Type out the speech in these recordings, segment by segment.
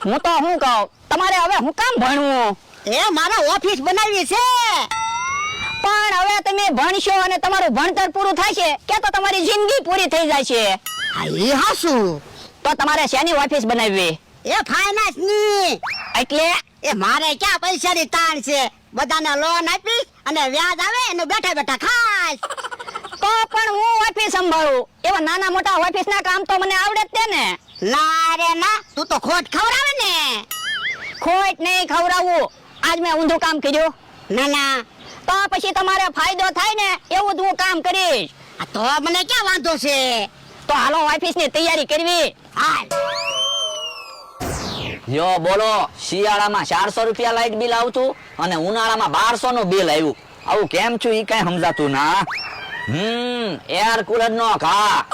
હું તો શું કહું, તમારે હવે હું કામ ભણવું? એ મારા ઓફિસ બનાવી છે. પણ હવે તમે ભણશો અને તમારું ભણતર પૂરું થશે કે તો તમારી જિંદગી પૂરી થઈ જાય છે. આ ઈ હાસુ. તો તમારે શેની ઓફિસ બનાવવી? એ ફાઇનાન્સ ની. એટલે એ મારે ક્યાં પૈસાની તાણ છે. બધાને લોન આપી અને વ્યાજ આવે અને બેઠા બેઠા ખાસ. તો પણ હું ઓફિસ સંભાળું, એવા નાના મોટા ઓફિસના કામ તો મને આવડે જ તે ને. ના રે ના, તું તો ખોટ ખવડાવે ને. ખોટ નહીં ખવડાવવું. આજ મેં ઊંધું કામ કર્યું. ના ના, તો પછી તમારે ફાયદો થાય ને એવું જ હું કામ કરીશ. આ તો મને ક્યાં વાંધો છે. તો હાલો ઓફિસની તૈયારી કરવી. હાલ. યો બોલો, શિયાળામાં 400 રૂપિયા લાઇટ બિલ આવતું અને ઉનાળામાં 1200 નું બિલ આવ્યું. આવું કેમ છું ઈ કઈ સમજાતું ના. એર કુલર નો ઘા.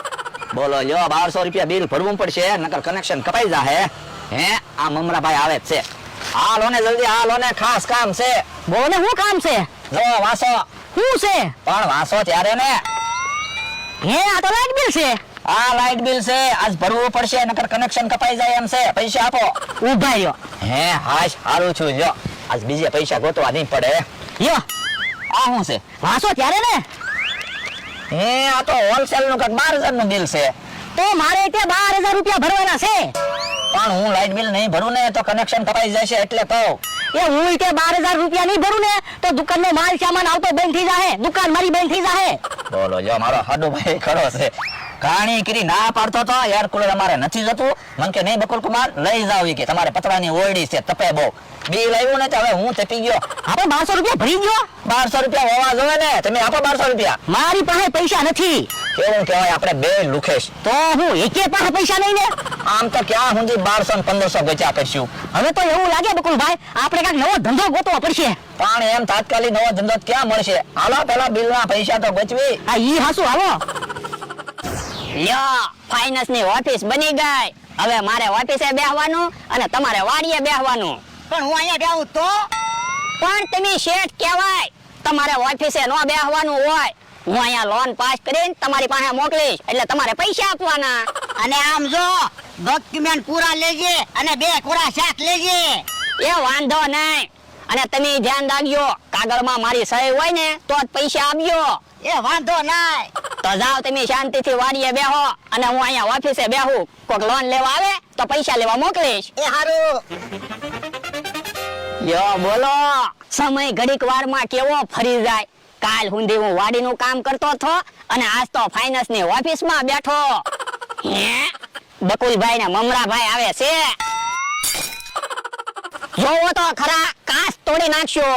બોલો યો 1200 રૂપિયા બિલ ભરવું પડશે, નકર કનેક્શન કપાઈ જાહે. હે આ મમરાભાઈ આવે જ છે. હાલો ને જલ્દી, હાલો ને, ખાસ કામ છે. બોલે શું કામ છે? જો વાસો. શું છે? પણ વાસો ત્યારે ને. હે આ તો લાઈટ બિલ છે. આ લાઇટ બિલ છે, આજ ભરવું પડશે, નકર કનેક્શન કપાઈ જાય એમ છે. પૈસા આપો. ઉભા રહ્યો. હે હાશ, હારું છું. જો આજ બીજે પૈસા ગોતવા નહીં પડે. યો આ શું છે? વાસો ત્યારે ને. હે આ તો હોલસેલ નું કઈક 12000 નું બિલ છે. તો મારે તે 12000 રૂપિયા ભરવાના છે. પણ હું લાઇટ બિલ નહીં ભરું ને તો કનેક્શન કપાઈ જશે, એટલે કહું. એ હું તે 12000 રૂપિયા નહીં ભરું ને તો દુકાનનો માલ સામાન આવતો બંધ થઈ જાહે, દુકાન મારી બંધ થઈ જાહે. બોલો જો મારો હાડુભાઈ ખરો છે. ઘાણી કરી ના પાડતો તો એર કુલર અમારે નથી જતું. મન કે નહીં બકુલ કુમાર લઈ જાવ કે તમારે પતરાની ઓરડી છે, તપે બહુ. બિલ આવ્યું ને તો હવે હું તપી ગયો. આપણે 1200 રૂપિયા ભરી ગયો. 1200 રૂપિયા હોવા જોવે ને. તમે આપો 1200 રૂપિયા. મારી પાસે પૈસા નથી. કેવું કહેવાય, આપણે બે લુખેશ. તો હું એકે પાસે પૈસા નહીં ને. આમ તો ક્યાં સુધી 1200 ને 1500 બચ્યા કરશું. હવે તો એવું લાગે બકુલભાઈ, આપણે કાંઈક નવો ધંધો ગોતવો પડશે. પણ એમ તાત્કાલિક નવો ધંધો ક્યાં મળશે? હાલો પેલા બિલના પૈસા તો બચવી. આ ઈ હાસુ આવો. લ્યો ફાઇનાન્સ ની ઓફિસ બની ગઈ. હવે મારે ઓફિસે બેહવાનું અને તમારે વાડીએ બેહવાનું. પણ હું અહીંયા બેહું તો. પણ તમે શેઠ કહેવાય, તમારે ઓફિસે નો બેહવાનું હોય. હું અહીંયા લોન પાસ કરીને તમારી પાસે મોકલીશ, એટલે તમારે પૈસા આપવાના. અને આમ જો ડોક્યુમેન્ટ પૂરા લેજે અને 2 કોરા શાક લેજે. એ વાંધો નહીં. અને તમે ધ્યાન રાખજો, કાગળમાં મારી સહી હોય ને તો જ પૈસા આપજો. એ વાંધો નહીં. તો જાઓ તમે શાંતિથી વાડીએ બેહો અને હું અહીંયા ઓફિસે બેહું. કોઈક લોન લેવા આવે તો પૈસા લેવા મોકલીશ. એ હારું. યો બોલો, સમય ઘડીક વારમાં કેવો ફરી જાય. કાલ સુધી હું વાડીનું કામ કરતો હતો અને આજ તો ફાઇનાન્સ ની ઓફિસમાં બેઠો. હે બકુલભાઈ ને મમરાભાઈ આવે છે. જોવો તો ખરા, કાચ તોડી નાખશો.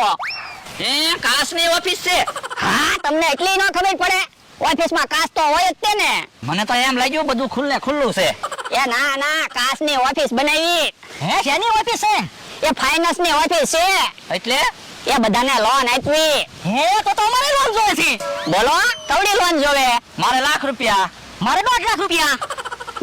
હે કાસની ઓફિસ છે? હા, તમને એટલી ન ખબર પડે? ઓફિસમાં કાચ તો હોય જ તે ને. મને તો એમ લાગ્યું બધું ખુલ્લું છે. એ ના ના, કાચની ઓફિસ બનાવી. હે શેની ઓફિસ છે? એ ફાઇનાન્સ ની ઓફિસ છે. એટલે એ બધાને લોન આપવી. હે તો અમારે લોન જોવે છે. બોલો કવડી લોન જોવે? મારે ₹1,00,000 રૂપિયા. મારે 1,00,000 રૂપિયા.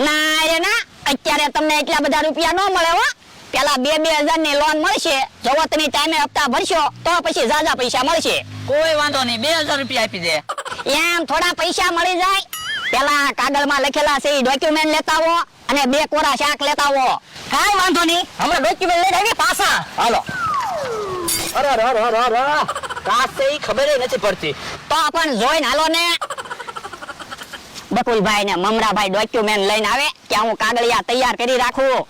ના રે ના, અત્યારે તમને એટલા બધા રૂપિયા ન મળે હો. પેલા 2,000 ની લોન મળશે. જો તમે ટાઈમે હપ્તા ભરશો તો પછી ઝાઝા પૈસા મળશે. કોઈ વાંધો નહીં, 2,000 રૂપિયા આપી દે. એમ થોડા પૈસા મળી જાય. પેલા કાગળમાં લખેલા છે ડોક્યુમેન્ટ લેતા આવો અને 2 કોરા શાક લેતા આવો. કાઈ વાંધો નહીં, હમણાં ડોક્યુમેન્ટ લઈને આવી પાછા. હાલો. અરે કાસ છે ઈ ખબર નથી પડતી. તો પણ જોઈને હાલો ને. બકુલભાઈ ને મમરાભાઈ ડોક્યુમેન્ટ લઈને આવે કે હું કાગળિયા તૈયાર કરી રાખું.